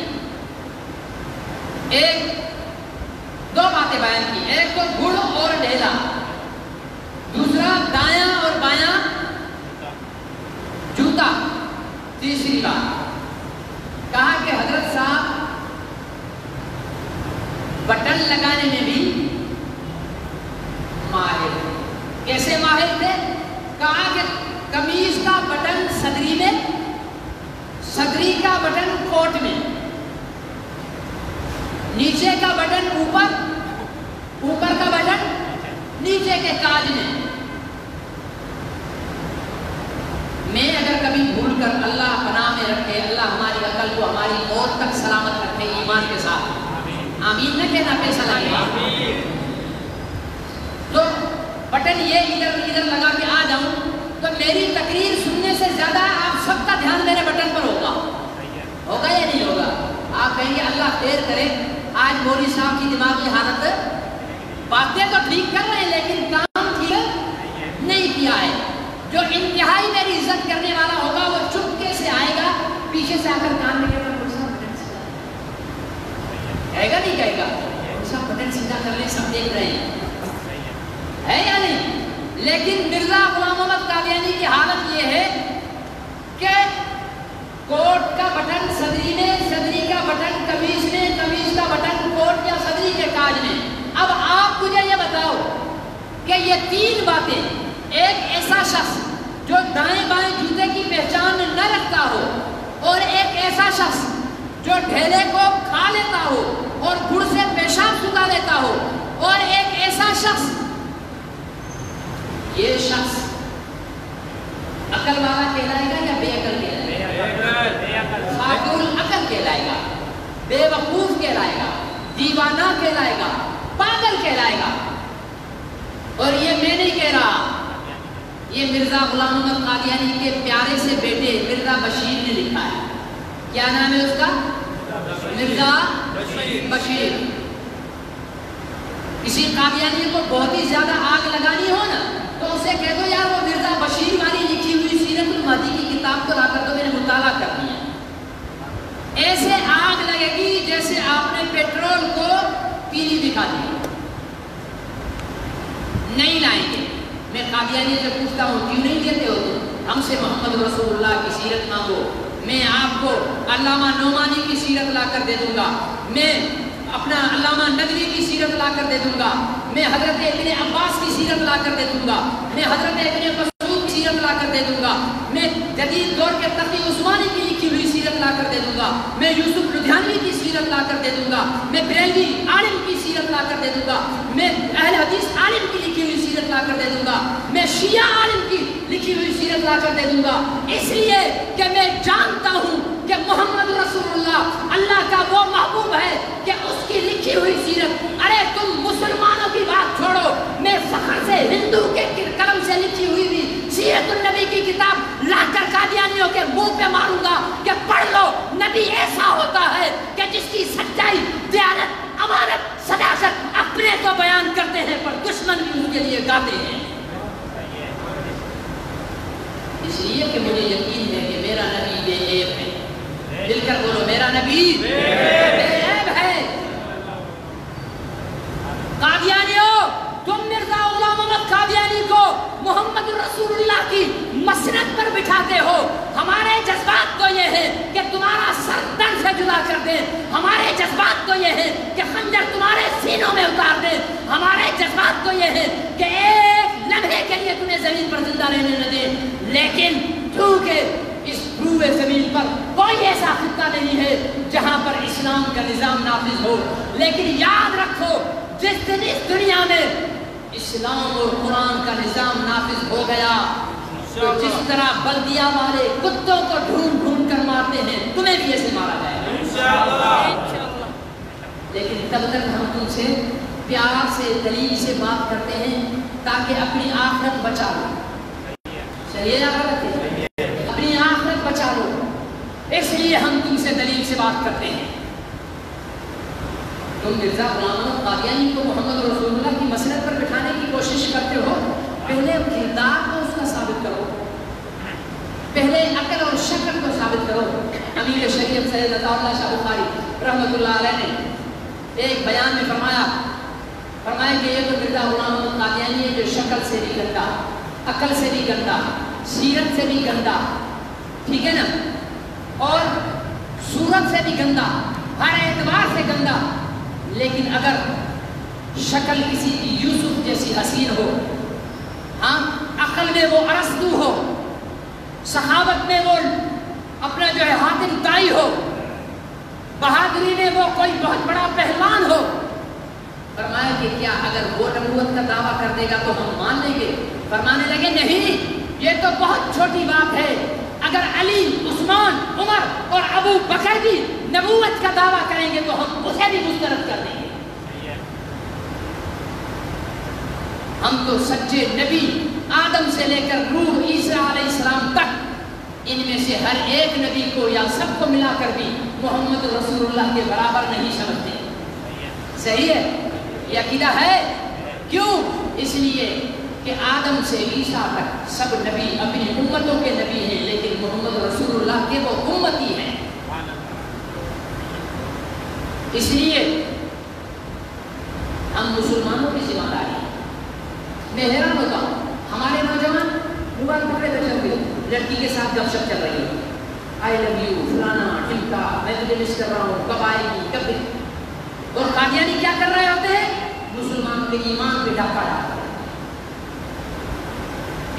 دو باتیں بیان کی, ایک تو گڑ اور ڈھیلا, دوسرا دایاں اور بایاں جوتا, تیسری بات کہا کہ حضرت صاحب بٹن لگانے میں بھی ماہر. کیسے ماہر تھے؟ کہا کہ قمیض کا بٹن صدری میں, صدری کا بٹن کوٹ میں, نیچے کا بٹن اوپر, اوپر کا بٹن نیچے کے کاج میں. میں اگر کبھی بھول کر, اللہ پناہ میں رکھے, اللہ ہماری عقل کو ہماری موت تک سلامت رکھے ایمان کے ساتھ, آمین نہ کہنا, پیسہ لگے, تو بٹن یہ ادھر لگا کے آ جاؤں تو میری تقریر سننے سے زیادہ آپ سب کا دھیان میرے بٹن پر ہوگا. ہوگا یا نہیں ہوگا؟ آپ کہیں گے اللہ خیر کرے, آج مولوی صاحب کی دماغی حالت, باتیں تو ٹھیک کر رہے ہیں لیکن کام ٹھیک نہیں کیا ہے. جو انتہائی میری عزت کرنے والا ہوگا وہ چپکے سے آئے گا, پیچھے سے آ کر کان لگے گا, کہے گا نہیں کہے گا, بٹن سیدھا کر لیں, سب دیکھ رہے ہیں, ہے یا نہیں؟ لیکن مرزا غلام محمد قادیانی کی حالت یہ ہے کہ کوٹ کا بٹن صدری میں, صدری کا بٹن قمیض میں, قمیض کا بٹن کوٹ یا صدری کے کاج میں. اب آپ مجھے یہ بتاؤ کہ یہ 3 باتیں, ایک ایسا شخص جو دائیں بائیں جوتے کی پہچان نہ رکھتا ہو, اور ایک ایسا شخص جو ڈھیلے کو کھا لیتا ہو اور گڑ سے پیشاب سکھا لیتا ہو, اور ایک ایسا شخص, یہ شخص عقل والا کہلائے گا یا بے عقل کہلائے گا؟ خاطر العقل کہلائے گا, بے وقوف کہلائے گا, دیوانہ کہلائے گا, پاگل کہلائے گا. اور یہ میں نہیں کہہ رہا, یہ مرزا غلام احمد قادیانی کے پیارے سے بیٹے مرزا بشیر نے لکھا ہے. کیا نام ہے اس کا؟ مرزا بشیر. کسی قادیانی کو بہت ہی زیادہ آگ لگانی ہو نا تو اسے کہہ دو یار وہ مرزا بشیر والی لکھی ہوئی سیرت المہدی کی کتاب کو لا کر تو میں نے مطالعہ کر دیا. ایسے آگ لگے گی جیسے آپ نے پیٹرول کو پیلی دکھا دی. نہیں لائیں گے. میں قادیانی سے پوچھتا ہوں کیوں نہیں دیتے ہو تم؟ ہم سے محمد رسول اللہ کی سیرت مانگو. میں آپ کو علامہ نعمانی کی سیرت لا کر دے دوں گا. میں اپنا علامہ ندوی کی سیرت لا کر دے دوں گا. میں حضرت ابن عباس کی سیرت لا کر دے دوں گا. میں حضرت ابن مسعود کی سیرت لا کر دے دوں گا. میں جدید دور کے تقی عثمانی کی لکھی ہوئی سیرت لا کر دے دوں گا. میں یوسف لدھیانوی کی سیرت لا کر دے دوں گا. میں بریلوی عالم کی سیرت لا کر دے دوں گا. میں اہل حدیث عالم کی لکھی ہوئی سیرت لا کر دے دوں گا. میں شیعہ عالم کی لکھی ہوئی سیرت لا کر دے دوں گا. اس لیے کہ میں جانتا ہوں کہ محمد رسول اللہ اللہ کا وہ محبوب ہے کہ اس کی لکھی ہوئی سیرت. ارے تم مسلمانوں کی بات چھوڑو, میں فخر سے ہندو کے قلم سے لکھی ہوئی بھی سیرت النبی کی کتاب لا کر قادیانیوں کے منہ پہ ماروں گا کہ پڑھ لو. نبی ایسا ہوتا ہے کہ جس کی سچائی, دیانت, امانت, صداقت اپنے تو بیان کرتے ہیں پر دشمن بھی ان کے لیے گاتے ہیں. اس لیے کہ مجھے یقین ہے کہ میرا نبی بے عیب ہے. دل کر بولو میرا نبی بے عیب ہے. قادیانیوں, تم مرزا غلام احمد قادیانی کو محمد رسول اللہ کی مسند پر بٹھاتے ہو. ہمارے جذبات تو یہ ہے کہ تمہارا سر تن سے جدا کر دیں. ہمارے جذبات تو یہ ہے کہ خنجر تمہارے سینوں میں اتار دیں. ہمارے جذبات تو یہ ہے کہ ایک لمحے کے لیے تمہیں زمین پر زندہ رہنے نہ دیں. لیکن کیونکہ اس روئے زمین پر کوئی ایسا خطہ نہیں ہے جہاں پر اسلام کا نظام نافذ ہو. لیکن یاد رکھو, جس دن اس دنیا میں اسلام اور قرآن کا نظام نافذ ہو گیا تو جس طرح بلدیہ والے کتوں کو ڈھونڈ ڈھونڈ کر مارتے ہیں تمہیں بھی ایسے مارا جائے گا انشاءاللہ. لیکن تب تک ہم تم سے پیار سے دلیل سے بات کرتے ہیں تاکہ اپنی آخرت بچا لو. صحیح ہے, اپنی آخرت بچا لو. اس لیے ہم تم سے دلیل سے بات کرتے ہیں. تم مرزا غلام احمد قادیانی کو محمد رسول اللہ کی مسند پر بٹھانے کی کوشش کرتے ہو. پہلے کردار کو اس کا ثابت کرو, پہلے عقل اور شکل کو ثابت کرو. امیر شریعت سید عطا اللہ شاہ بخاری رحمۃ اللہ علیہ نے ایک بیان میں فرمایا کہ یہ تو مرزا غلام احمد قادیانی ہے جو شکل سے بھی گندا, عقل سے بھی گندا, سیرت سے بھی گندا, ٹھیک ہے نا, اور صورت سے بھی گندا, ہر اعتبار سے گندا. لیکن اگر شکل کسی کی یوسف جیسی حسین ہو, ہاں, عقل میں وہ ارسطو ہو, سخاوت میں وہ اپنا جو ہے حاتم طائی ہو, بہادری میں وہ کوئی بہت بڑا پہلوان ہو, فرمایا کہ کیا اگر وہ نبوت کا دعویٰ کر دے گا تو ہم مان لیں گے؟ فرمانے لگے نہیں, یہ تو بہت چھوٹی بات ہے. اگر علی, عثمان, عمر اور ابو بکر بھی نبوت کا دعویٰ کریں گے تو ہم اسے بھی مسترد کر دیں گے. ہم تو سچے نبی آدم سے لے کر روح عیسیٰ علیہ السلام تک, ان میں سے ہر ایک نبی کو یا سب کو ملا کر بھی محمد رسول اللہ کے برابر نہیں سمجھتے. صحیح ہے, یہ عقیدہ ہے. کیوں؟ اس لیے کہ آدم سے عیسیٰ تک سب نبی اپنی امتوں کے نبی ہیں, لیکن محمد رسول اللہ کے وہ امتی ہیں. اس لیے ہم مسلمانوں کی ذمہ داری ہے. میں حیران ہوتا ہوں, ہمارے نوجوان موبائل پکڑے بیٹھے ہوئے, لڑکی کے ساتھ گپ شپ چل رہی ہے, آئی لو یو, فلانا ٹمکا, میں تجھے مس کر رہا ہوں, کب آئے گی, کب. اور قادیانی کیا کر رہے ہوتے ہیں؟ مسلمانوں کے ایمان پہ ڈاکہ ڈالتے ہیں.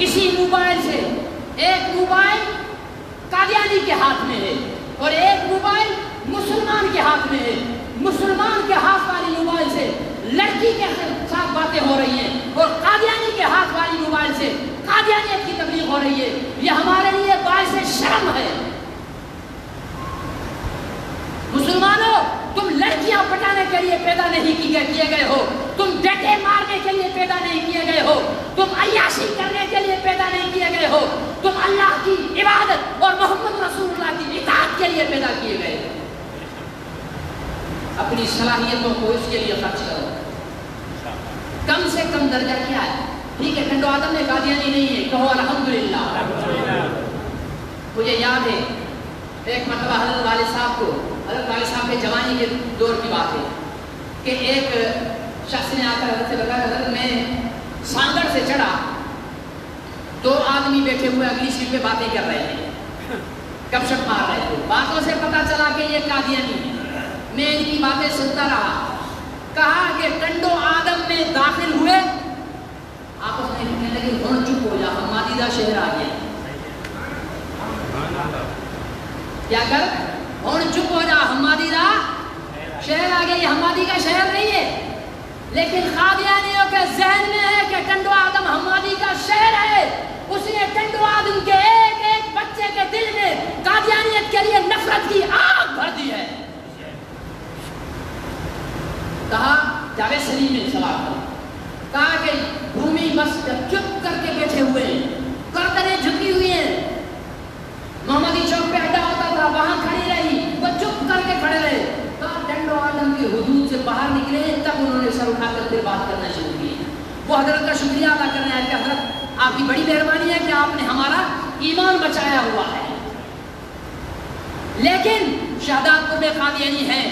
اسی موبائل سے, ایک موبائل قادیانی کے ہاتھ میں ہے اور ایک موبائل مسلمان کے ہاتھ میں ہے. مسلمان کے ہاتھ والی موبائل سے لڑکی کے ساتھ باتیں ہو رہی ہیں اور قادیانی کے ہاتھ والی موبائل سے قادیانیت کی تبلیغ ہو رہی ہے. یہ ہمارے لیے باعث شرم ہے. مسلمانوں, تم لڑکیاں پٹانے کے لیے پیدا نہیں کیے گئے ہو, تم ڈنڈے مارنے کے لیے پیدا نہیں کیے گئے ہو, تم عیاشی کرنے کے لیے پیدا نہیں اپنی صلاحیتوں کو اس کے لیے خرچ کرو. کم سے کم درجہ کیا ہے؟ ٹھیک ہے ٹنڈو آدم میں قادیانی نہیں ہے، کہو الحمدللہ. مجھے یاد ہے ایک مرتبہ حضرت والد صاحب کے جوانی کے دور کی بات ہے کہ ایک شخص نے آ کر حضرت سے بتایا حضرت میں سانگڑ سے چڑھا، 2 آدمی بیٹھے ہوئے اگلی سیٹ پہ باتیں کر رہے تھے، گپ شپ مار رہے تھے. باتوں سے پتا چلا کہ یہ قادیانی ہے. میں ان کی باتیں سنتا رہا. کہا کہ ٹنڈو آدم میں داخل ہوئے، آپس میں کہنے لگے ہون چپ ہو جا، حمادی دا شہر آ گیا. کیا کر؟ ہون چپ ہو جا، حمادی دا شہر آ گیا. یہ حمادی کا شہر نہیں ہے، لیکن قادیانیوں کے ذہن میں ہے کہ ٹنڈو آدم حمادی کا شہر ہے. اس نے ٹنڈو آدم کے ایک ایک بچے کے دل میں قادیانیت کے لیے نفرت کی آگ بھر دی ہے. کہا جاوید سلیم نے سوال کیا، کہا کہ بھومی بس چپ کر کے بیٹھے ہوئے ہیں، گردنیں جھکی ہوئی ہیں. محمدی چوک پہ اڈا ہوتا تھا، وہاں کھڑی رہی، وہ چپ کر کے کھڑے رہے. کہا ٹنڈو آدم کی حدود سے باہر نکلے تب انہوں نے سر اٹھا کر پھر بات کرنا شروع کی. وہ حضرت کا شکریہ ادا کرنے آئے کہ حضرت آپ کی بڑی مہربانی ہے کہ آپ نے ہمارا ایمان بچایا ہوا ہے. لیکن شہداد پور میں قادیانی ہیں،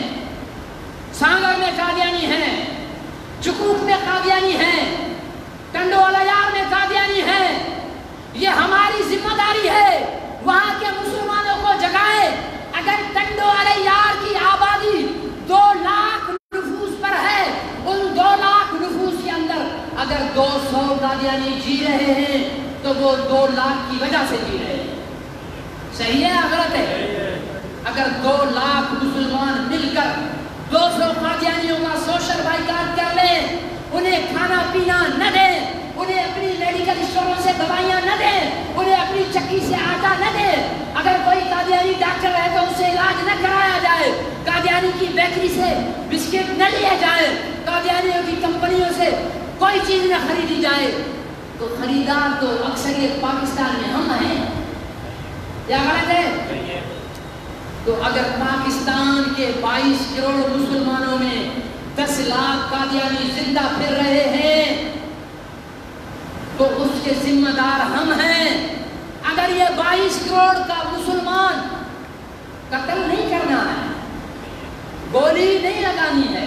سانگڑ میں قادیانی ہیں، چکوک میں قادیانی ہیں، ٹنڈو الیار میں قادیانی ہیں. یہ ہماری ذمہ داری ہے وہاں کے مسلمانوں کو جگائے. اگر ٹنڈو الیار کی آبادی 2 لاکھ نفوس پر ہے، ان 2 لاکھ نفوس کے اندر اگر 200 قادیانی جی رہے ہیں تو وہ 2 لاکھ کی وجہ سے جی رہے ہیں. صحیح ہے یا غلط ہے؟ اگر 2 لاکھ مسلمان مل کر 200 قادیانیوں کا سوشل بائیکاٹ کر لیں، انہیں کھانا پینا نہ دیں، انہیں اپنی میڈیکل اسٹوروں سے دوائیاں نہ دیں، انہیں اپنی چکی سے آٹا نہ دیں، اگر کوئی قادیانی ڈاکٹر ہے تو اسے علاج نہ کرایا جائے، قادیانی کی بیکری سے بسکٹ نہ لیا جائے، قادیانیوں کی کمپنیوں سے کوئی چیز نہ خریدی جائے، تو خریدار تو اکثریت پاکستان میں ہم ہیں. یا غلط ہے؟ تو اگر پاکستان کے 22 کروڑ مسلمانوں میں 10 لاکھ قادیانی زندہ پھر رہے ہیں تو اس کے ذمہ دار ہم ہیں. اگر یہ 22 کروڑ کا مسلمان قتل نہیں کرنا ہے، گولی نہیں لگانی ہے،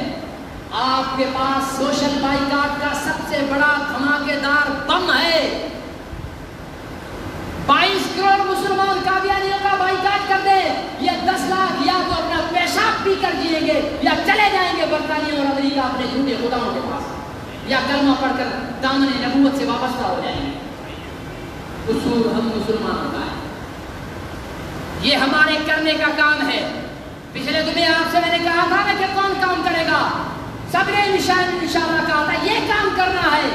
آپ کے پاس سوشل بائیکاٹ کا سب سے بڑا دھماکے دار بم ہے. 22 کروڑ مسلمان قادیانیوں کا بائیکاٹ کر دیں، یہ 10 لاکھ یا تو اپنا پیشاب پی کر جیئیں گے یا چلے جائیں گے برطانیہ اور امریکہ اپنے جھوٹے خداؤں کے پاس، یا کلمہ پڑھ کر دامن نبوت سے وابستہ ہو جائیں گے. قصور ہم مسلمانوں کا ہے، یہ ہمارے کرنے کا کام ہے. پچھلے دنیا آپ سے میں نے کہا تھا نا کہ کون کام کرے گا، سب نے انشاءاللہ کہا تھا یہ کام کرنا ہے.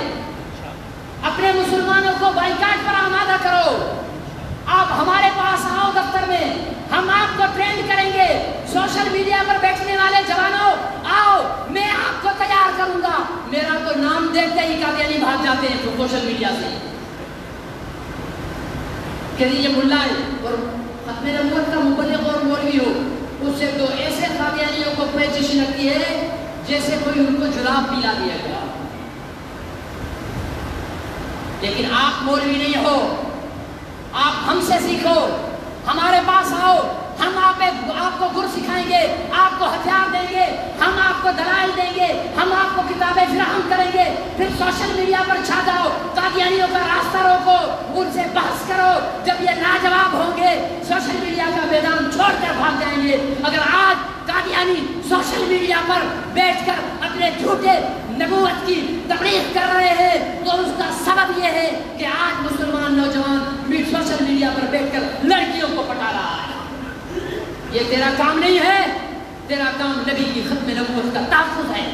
اپنے مسلمانوں کو بائیکاٹ پر آمادہ کرو. آپ ہمارے پاس آؤ دفتر میں، ہم آپ کو ٹرینڈ کریں گے. سوشل میڈیا پر بیٹھنے والے جوانوں آؤ، میں آپ کو تیار کروں گا. میرا تو نام دیکھتے ہی قادیانی بھاگ جاتے ہیں سوشل میڈیا سے کہ یہ ملا ہے اور ختم نبوت کا مبلغ اور مولوی ہو. اس سے تو ایسے قادیانیوں کو پیچش لگتی ہے جیسے کوئی ان کو جلاب پلا دیا گیا. لیکن آپ مولوی نہیں ہو، آپ ہم سے سیکھو، ہمارے پاس آؤ، ہم آپ کو گر سکھائیں گے، آپ کو ہتھیار دیں گے، ہم آپ کو دلائل دیں گے، ہم آپ کو کتابیں فراہم کریں گے. پھر سوشل میڈیا پر چھا جاؤ، قادیانیوں کا راستہ روکو، ان سے بحث کرو. جب یہ لاجواب ہوں گے سوشل میڈیا کا میدان چھوڑ کر بھاگ جائیں گے. اگر آج قادیانی سوشل میڈیا پر بیٹھ کر اپنے جھوٹے نبوت کی تبلیغ کر رہے ہیں تو اس کا سبب یہ ہے کہ آج مسلمان نوجوان سوشل میڈیا پر بیٹھ کر لڑکیوں کو پٹا رہا ہے. یہ تیرا کام نہیں ہے، تیرا کام نبی کی ختم نبوت کا تحفظ ہے،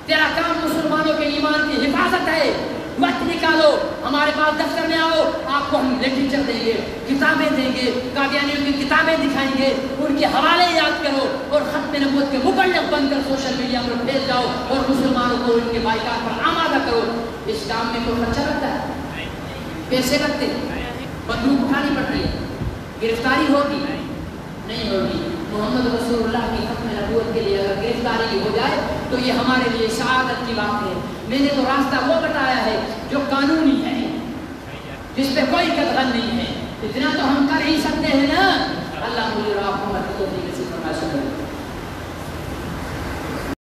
تیرا کام مسلمانوں کے ایمان کی حفاظت ہے. وقت نکالو، ہمارے پاس دفتر میں آؤ، آپ کو ہم لٹریچر دیں گے، کتابیں دیں گے، قادیانیوں کی کتابیں دکھائیں گے، ان کے حوالے یاد کرو اور ختم نبوت کے مبلغ بن کر سوشل میڈیا پر بھیج جاؤ اور مسلمانوں کو ان کے بائیکاٹ پر آمادہ کرو. اس کام میں کوئی خرچہ لگتا ہے؟ پیسے لگتے ہیں؟ بندوق اٹھانی پڑتی ہے؟ گرفتاری ہوگی؟ نہیں ہوگی. محمد رسول اللہ کی ختم نبوت کے لیے اگر گرفتاری ہو جائے تو یہ ہمارے لیے سعادت کی بات ہے۔ میں نے تو راستہ وہ بتایا ہے جو قانونی ہے، جس پہ کوئی قدغن نہیں ہے۔ اتنا تو ہم کر ہی سکتے ہیں نا